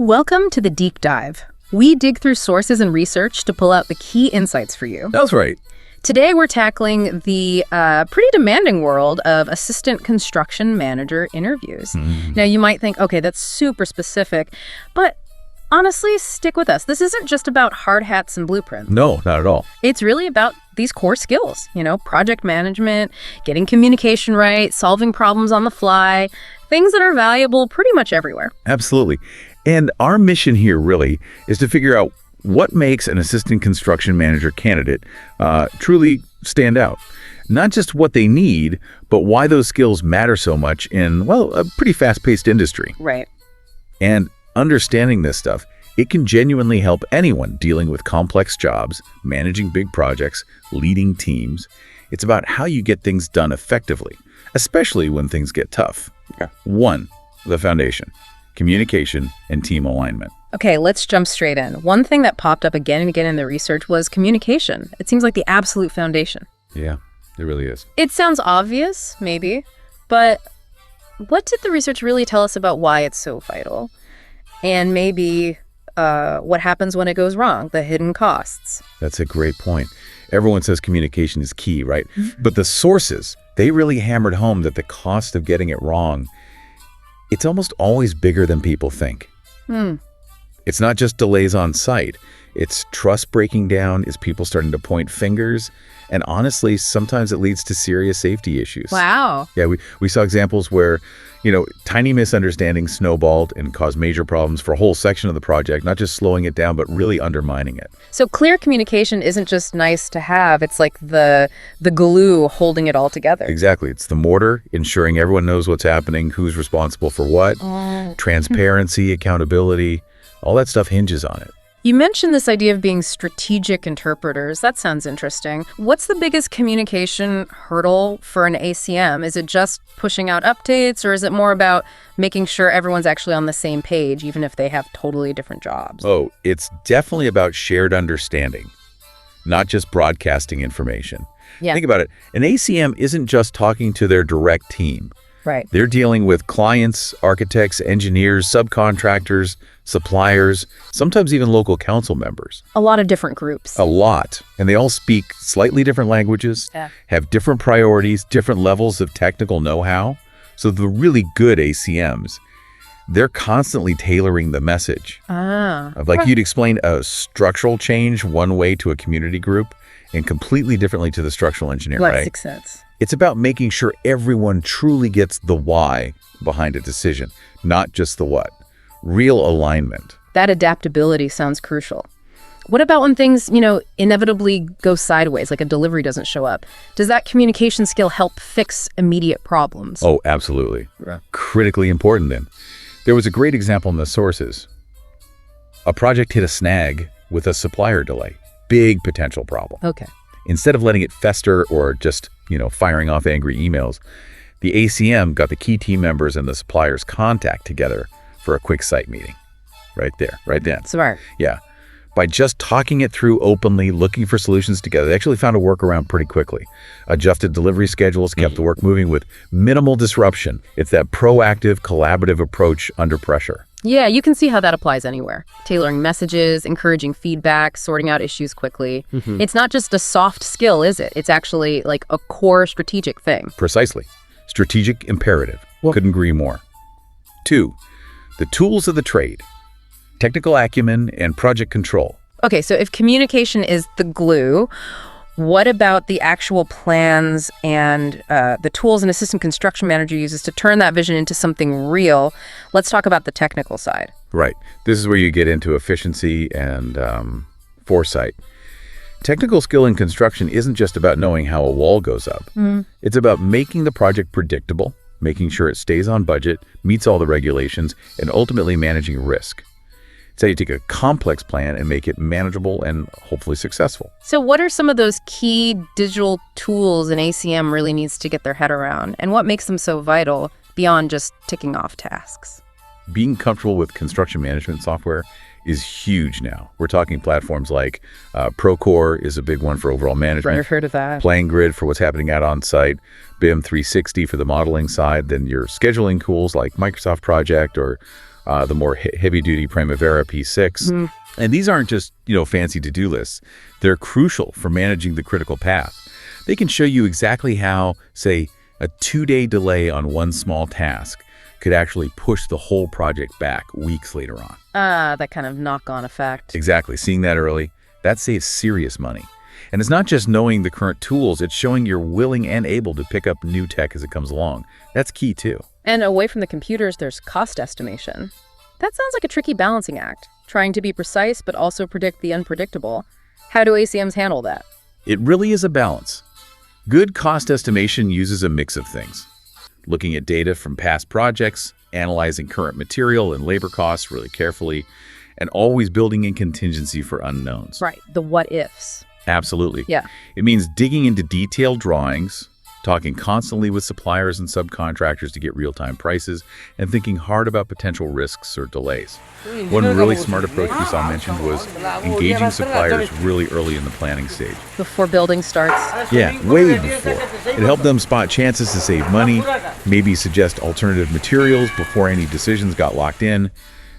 Welcome to the Deep Dive. We dig through sources and research to pull out the key insights for you. That's right. Today, we're tackling the pretty demanding world of assistant construction manager interviews. Now, you might think, okay, that's super specific, but honestly, stick with us. This isn't just about hard hats and blueprints. No, not at all. It's really about these core skills, project management, getting communication right, solving problems on the fly, things that are valuable pretty much everywhere. Absolutely. And our mission here really is to figure out what makes an assistant construction manager candidate truly stand out. Not just what they need, but why those skills matter so much in, well, a pretty fast-paced industry. Right. And understanding this stuff, it can genuinely help anyone dealing with complex jobs, managing big projects, leading teams. It's about how you get things done effectively, especially when things get tough. Yeah. 1, the foundation, communication and team alignment. Okay, let's jump straight in. One thing that popped up again and again in the research was communication. It seems like the absolute foundation. Yeah, it really is. It sounds obvious, maybe, but what did the research really tell us about why it's so vital? And maybe what happens when it goes wrong, the hidden costs. That's a great point. Everyone says communication is key, right? But the sources, they really hammered home that the cost of getting it wrong, it's almost always bigger than people think. It's not just delays on site. It's trust breaking down, it's people starting to point fingers, and honestly, sometimes it leads to serious safety issues. Wow. Yeah, we saw examples where, tiny misunderstandings snowballed and caused major problems for a whole section of the project, not just slowing it down, but really undermining it. So clear communication isn't just nice to have, it's like the glue holding it all together. Exactly. It's the mortar, ensuring everyone knows what's happening, who's responsible for what, transparency, accountability, all that stuff hinges on it. You mentioned this idea of being strategic interpreters. That sounds interesting. What's the biggest communication hurdle for an ACM? Is it just pushing out updates, or is it more about making sure everyone's actually on the same page, even if they have totally different jobs? Oh, it's definitely about shared understanding, not just broadcasting information. Yeah. Think about it. An ACM isn't just talking to their direct team. Right. They're dealing with clients, architects, engineers, subcontractors, suppliers, sometimes even local council members. A lot of different groups. A lot. And they all speak slightly different languages, have different priorities, different levels of technical know-how. So the really good ACMs, they're constantly tailoring the message. Like you'd explain a structural change one way to a community group and completely differently to the structural engineer, That right? makes sense. It's about making sure everyone truly gets the why behind a decision, not just the what. Real alignment. That adaptability sounds crucial. What about when things, inevitably go sideways, like a delivery doesn't show up? Does that communication skill help fix immediate problems? Oh, absolutely. Yeah. Critically important then. There was a great example in the sources. A project hit a snag with a supplier delay. Big potential problem. Okay. Instead of letting it fester or just, firing off angry emails, the ACM got the key team members and the supplier's contact together for a quick site meeting. Right there, right then. Smart. Yeah. By just talking it through openly, looking for solutions together, they actually found a workaround pretty quickly. Adjusted delivery schedules kept the work moving with minimal disruption. It's that proactive, collaborative approach under pressure. Yeah, you can see how that applies anywhere. Tailoring messages, encouraging feedback, sorting out issues quickly. It's not just a soft skill, is it? It's actually like a core strategic thing. Precisely. Strategic imperative. Couldn't agree more. 2, the tools of the trade. Technical acumen and project control. Okay, so if communication is the glue, what about the actual plans and the tools an assistant construction manager uses to turn that vision into something real? Let's talk about the technical side. Right. This is where you get into efficiency and foresight. Technical skill in construction isn't just about knowing how a wall goes up. It's about making the project predictable, making sure it stays on budget, meets all the regulations, and ultimately managing risk. It's how you take a complex plan and make it manageable and hopefully successful. So what are some of those key digital tools an ACM really needs to get their head around? And what makes them so vital beyond just ticking off tasks? Being comfortable with construction management software is huge now. We're talking platforms like Procore is a big one for overall management. I've heard of that. PlanGrid for what's happening out on site. BIM 360 for the modeling side. Then your scheduling tools like Microsoft Project or the more heavy-duty Primavera P6. And these aren't just, fancy to-do lists. They're crucial for managing the critical path. They can show you exactly how, say, a 2-day delay on one small task could actually push the whole project back weeks later on. That kind of knock-on effect. Exactly. Seeing that early, that saves serious money. And it's not just knowing the current tools, it's showing you're willing and able to pick up new tech as it comes along. That's key, too. And away from the computers, there's cost estimation. That sounds like a tricky balancing act, trying to be precise but also predict the unpredictable. How do ACMs handle that? It really is a balance. Good cost estimation uses a mix of things. Looking at data from past projects, analyzing current material and labor costs really carefully, and always building in contingency for unknowns. Right, the what-ifs. Absolutely. Yeah. It means digging into detailed drawings, talking constantly with suppliers and subcontractors to get real-time prices, and thinking hard about potential risks or delays. One really smart approach we saw mentioned was engaging suppliers really early in the planning stage. Before building starts? Yeah, way before. It helped them spot chances to save money, maybe suggest alternative materials before any decisions got locked in.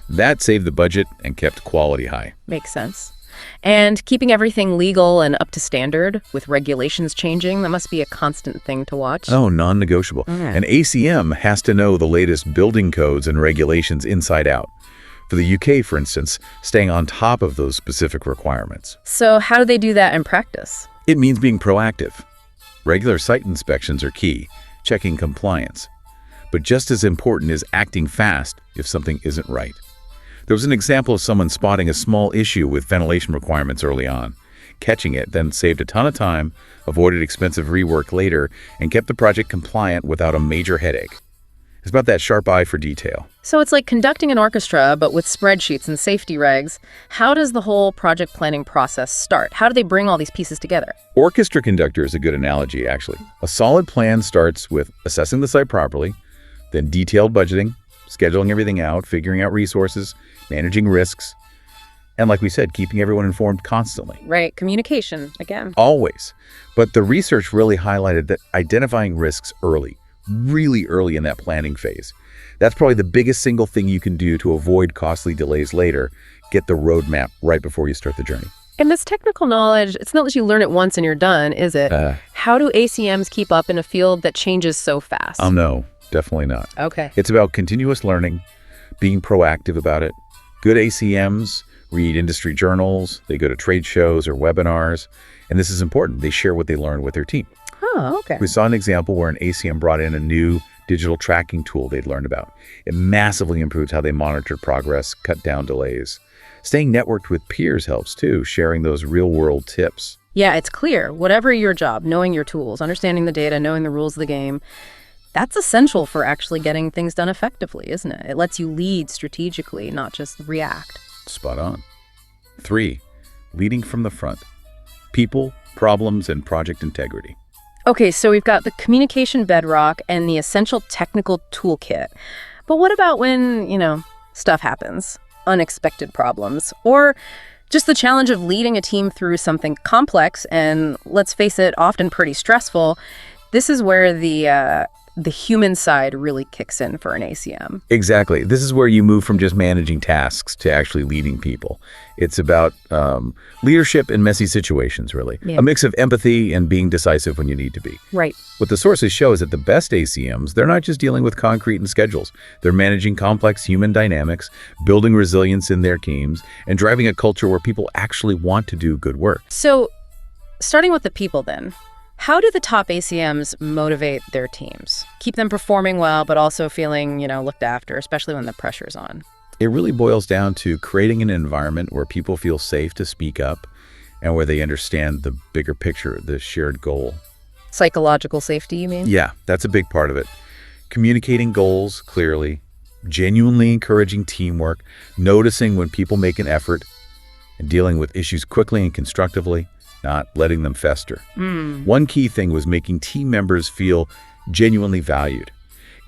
That saved the budget and kept quality high. Makes sense. And keeping everything legal and up to standard, with regulations changing, that must be a constant thing to watch. Oh, non-negotiable. An ACM has to know the latest building codes and regulations inside out. For the UK, for instance, staying on top of those specific requirements. So how do they do that in practice? It means being proactive. Regular site inspections are key, checking compliance. But just as important is acting fast if something isn't right. There was an example of someone spotting a small issue with ventilation requirements early on. Catching it then saved a ton of time, avoided expensive rework later, and kept the project compliant without a major headache. It's about that sharp eye for detail. So it's like conducting an orchestra, but with spreadsheets and safety regs. How does the whole project planning process start? How do they bring all these pieces together? Orchestra conductor is a good analogy, actually. A solid plan starts with assessing the site properly, then detailed budgeting, scheduling everything out, figuring out resources, managing risks, and like we said, keeping everyone informed constantly. Right, communication, again. Always. But the research really highlighted that identifying risks early, really early in that planning phase, that's probably the biggest single thing you can do to avoid costly delays later. Get the roadmap right before you start the journey. And this technical knowledge, it's not that you learn it once and you're done, is it? How do ACMs keep up in a field that changes so fast? No, definitely not. Okay. It's about continuous learning, being proactive about it. Good ACMs read industry journals, they go to trade shows or webinars, and this is important. They share what they learn with their team. Oh, okay. We saw an example where an ACM brought in a new digital tracking tool they'd learned about. It massively improved how they monitored progress, cut down delays. Staying networked with peers helps too, sharing those real-world tips. Yeah, it's clear. Whatever your job, knowing your tools, understanding the data, knowing the rules of the game, that's essential for actually getting things done effectively, isn't it? It lets you lead strategically, not just react. Spot on. 3, leading from the front. People, problems, and project integrity. Okay, so we've got the communication bedrock and the essential technical toolkit. But what about when, stuff happens? Unexpected problems, or just the challenge of leading a team through something complex and, let's face it, often pretty stressful. This is where the human side really kicks in for an ACM. Exactly. This is where you move from just managing tasks to actually leading people. It's about leadership in messy situations, really. Yeah. A mix of empathy and being decisive when you need to be. Right. What the sources show is that the best ACMs, they're not just dealing with concrete and schedules. They're managing complex human dynamics, building resilience in their teams, and driving a culture where people actually want to do good work. So, starting with the people then, how do the top ACMs motivate their teams? Keep them performing well, but also feeling, looked after, especially when the pressure's on? It really boils down to creating an environment where people feel safe to speak up and where they understand the bigger picture, the shared goal. Psychological safety, you mean? Yeah, that's a big part of it. Communicating goals clearly, genuinely encouraging teamwork, noticing when people make an effort, and dealing with issues quickly and constructively, not letting them fester. One key thing was making team members feel genuinely valued.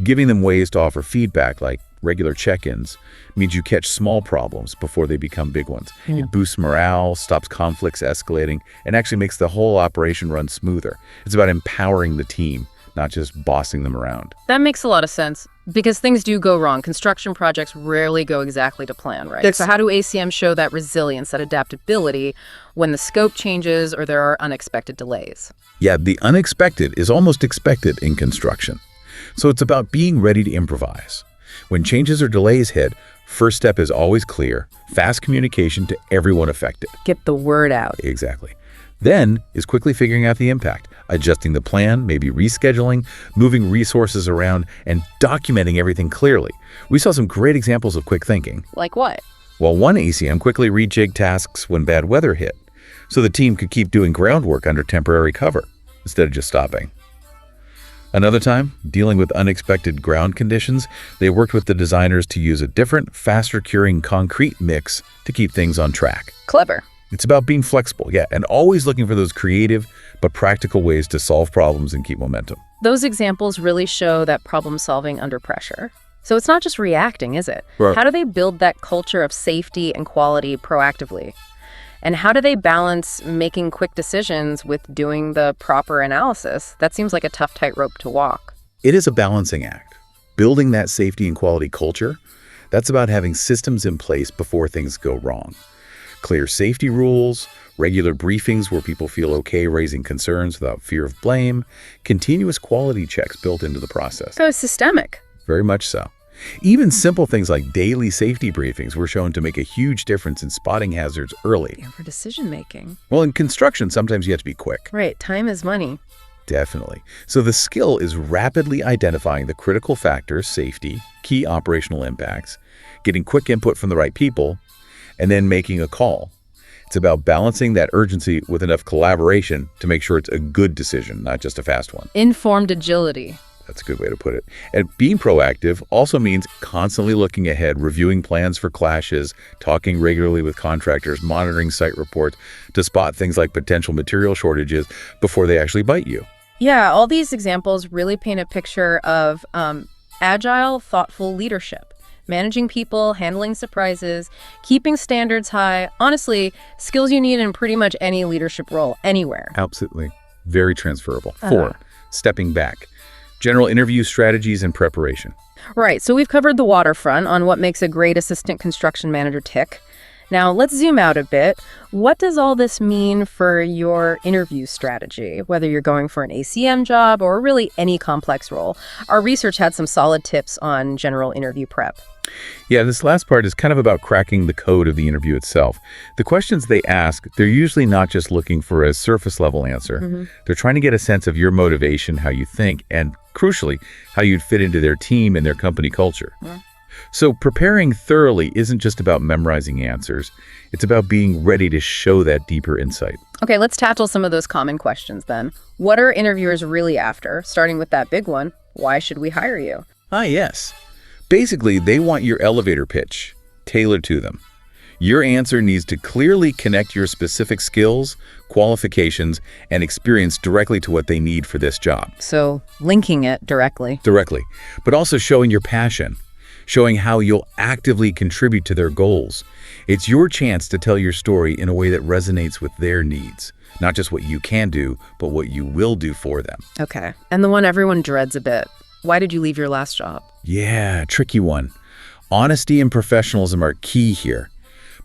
Giving them ways to offer feedback, like regular check-ins, means you catch small problems before they become big ones. It boosts morale, stops conflicts escalating, and actually makes the whole operation run smoother. It's about empowering the team, not just bossing them around. That makes a lot of sense. Because things do go wrong. Construction projects rarely go exactly to plan, right? That's- So how do ACMs show that resilience, that adaptability when the scope changes or there are unexpected delays? Yeah, the unexpected is almost expected in construction. So it's about being ready to improvise. When changes or delays hit, first step is always clear, fast communication to everyone affected. Get the word out. Exactly. Then is quickly figuring out the impact, adjusting the plan, maybe rescheduling, moving resources around, and documenting everything clearly. We saw some great examples of quick thinking. Like what? While one ACM quickly rejigged tasks when bad weather hit, so the team could keep doing groundwork under temporary cover, instead of just stopping. Another time, dealing with unexpected ground conditions, they worked with the designers to use a different, faster curing concrete mix to keep things on track. Clever. It's about being flexible, yeah, and always looking for those creative but practical ways to solve problems and keep momentum. Those examples really show that problem solving under pressure. So it's not just reacting, is it? Right. How do they build that culture of safety and quality proactively? And how do they balance making quick decisions with doing the proper analysis? That seems like a tough tightrope to walk. It is a balancing act. Building that safety and quality culture, that's about having systems in place before things go wrong. Clear safety rules, regular briefings where people feel okay raising concerns without fear of blame, continuous quality checks built into the process. So it's systemic. Very much so. Even simple things like daily safety briefings were shown to make a huge difference in spotting hazards early. Yeah, for decision making. Well, in construction, sometimes you have to be quick. Right, time is money. Definitely. So the skill is rapidly identifying the critical factors, safety, key operational impacts, getting quick input from the right people, and then making a call. It's about balancing that urgency with enough collaboration to make sure it's a good decision, not just a fast one. Informed agility. That's a good way to put it. And being proactive also means constantly looking ahead, reviewing plans for clashes, talking regularly with contractors, monitoring site reports to spot things like potential material shortages before they actually bite you. Yeah, all these examples really paint a picture of agile, thoughtful leadership. Managing people, handling surprises, keeping standards high. Honestly, skills you need in pretty much any leadership role, anywhere. Absolutely. Very transferable. 4, stepping back. General interview strategies and preparation. Right, so we've covered the waterfront on what makes a great assistant construction manager tick. Now, let's zoom out a bit. What does all this mean for your interview strategy, whether you're going for an ACM job or really any complex role? Our research had some solid tips on general interview prep. Yeah, this last part is kind of about cracking the code of the interview itself. The questions they ask, they're usually not just looking for a surface level answer. They're trying to get a sense of your motivation, how you think, and crucially, how you'd fit into their team and their company culture. So preparing thoroughly isn't just about memorizing answers. It's about being ready to show that deeper insight. Okay, let's tackle some of those common questions then. What are interviewers really after? Starting with that big one, why should we hire you? Yes. Basically, they want your elevator pitch tailored to them. Your answer needs to clearly connect your specific skills, qualifications, and experience directly to what they need for this job. So linking it directly. But also showing your passion, showing how you'll actively contribute to their goals. It's your chance to tell your story in a way that resonates with their needs, not just what you can do, but what you will do for them. Okay, and the one everyone dreads a bit. Why did you leave your last job? Yeah, tricky one. Honesty and professionalism are key here,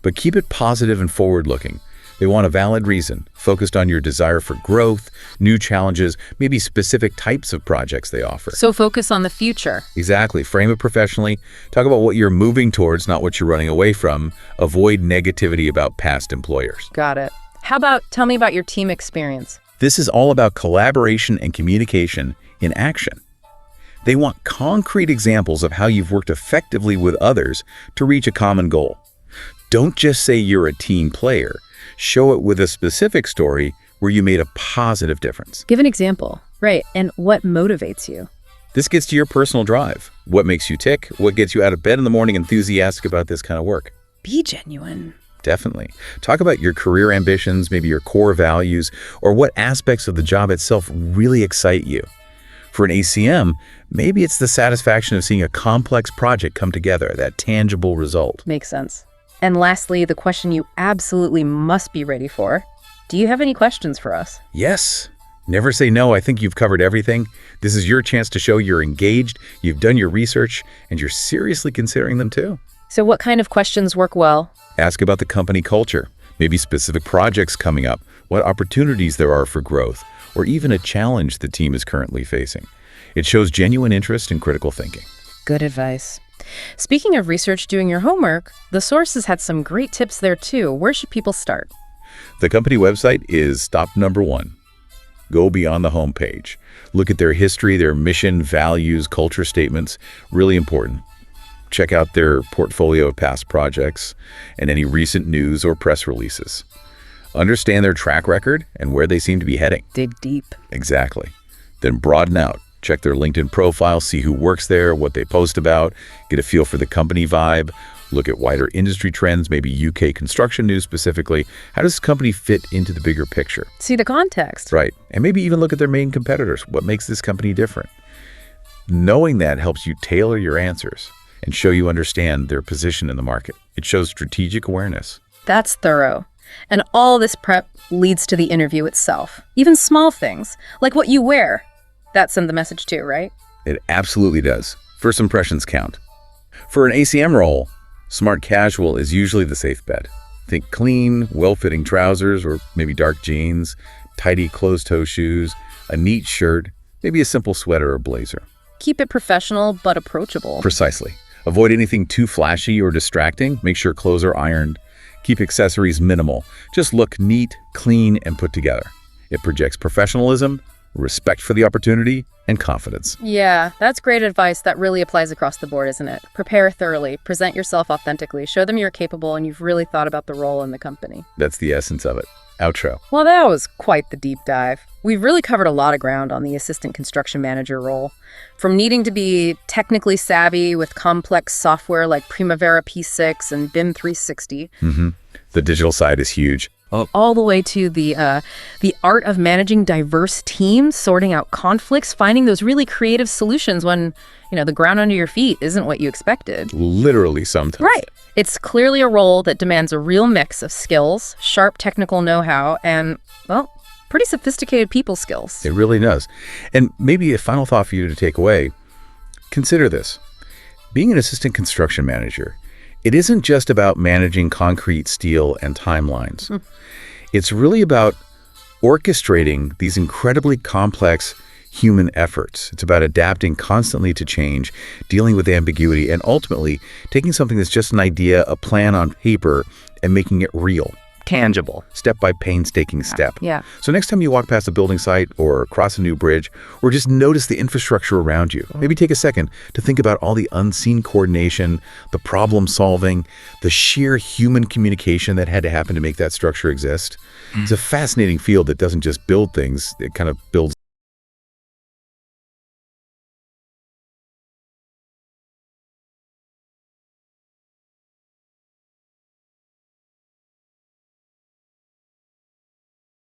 but keep it positive and forward-looking. They want a valid reason, focused on your desire for growth, new challenges, maybe specific types of projects they offer. So focus on the future. Exactly. Frame it professionally. Talk about what you're moving towards, not what you're running away from. Avoid negativity about past employers. Got it. How about, tell me about your team experience. This is all about collaboration and communication in action. They want concrete examples of how you've worked effectively with others to reach a common goal. Don't just say you're a team player. Show it with a specific story where you made a positive difference. Give an example. Right, and what motivates you? This gets to your personal drive. What makes you tick? What gets you out of bed in the morning enthusiastic about this kind of work? Be genuine. Definitely. Talk about your career ambitions, maybe your core values, or what aspects of the job itself really excite you. For an ACM, maybe it's the satisfaction of seeing a complex project come together, that tangible result. Makes sense. And lastly, the question you absolutely must be ready for. Do you have any questions for us? Yes. Never say no. I think you've covered everything. This is your chance to show you're engaged, you've done your research, and you're seriously considering them too. So what kind of questions work well? Ask about the company culture, maybe specific projects coming up, what opportunities there are for growth, or even a challenge the team is currently facing. It shows genuine interest and critical thinking. Good advice. Speaking of research, doing your homework, the sources had some great tips there too. Where should people start? The company website is stop number one. Go beyond the homepage. Look at their history, their mission, values, culture statements. Really important. Check out their portfolio of past projects and any recent news or press releases. Understand their track record and where they seem to be heading. Dig deep. Exactly. Then broaden out. Check their LinkedIn profile, see who works there, what they post about, get a feel for the company vibe, look at wider industry trends, maybe UK construction news specifically. How does this company fit into the bigger picture? See the context. Right. And maybe even look at their main competitors. What makes this company different? Knowing that helps you tailor your answers and show you understand their position in the market. It shows strategic awareness. That's thorough. And all this prep leads to the interview itself. Even small things, like what you wear. That sends the message too, right? It absolutely does. First impressions count. For an ACM role, smart casual is usually the safe bet. Think clean, well-fitting trousers or maybe dark jeans, tidy closed-toe shoes, a neat shirt, maybe a simple sweater or blazer. Keep it professional but approachable. Precisely. Avoid anything too flashy or distracting. Make sure clothes are ironed. Keep accessories minimal. Just look neat, clean, and put together. It projects professionalism, respect for the opportunity, and confidence. Yeah, that's great advice that really applies across the board, isn't it? Prepare thoroughly, present yourself authentically, show them you're capable and you've really thought about the role in the company. That's the essence of it. Outro. Well, that was quite the deep dive. We've really covered a lot of ground on the assistant construction manager role. From needing to be technically savvy with complex software like Primavera P6 and BIM 360. The digital side is huge. All the way to the art of managing diverse teams, sorting out conflicts, finding those really creative solutions when, the ground under your feet isn't what you expected. Literally sometimes. Right. It's clearly a role that demands a real mix of skills, sharp technical know-how, and, well, pretty sophisticated people skills. It really does. And maybe a final thought for you to take away. Consider this. Being an assistant construction manager, it isn't just about managing concrete, steel, and timelines. It's really about orchestrating these incredibly complex human efforts. It's about adapting constantly to change, dealing with ambiguity, and ultimately taking something that's just an idea, a plan on paper, and making it real. Tangible, step by painstaking step. Yeah. So next time you walk past a building site or cross a new bridge, or just notice the infrastructure around you, maybe take a second to think about all the unseen coordination, the problem solving, the sheer human communication that had to happen to make that structure exist. It's a fascinating field that doesn't just build things, it kind of builds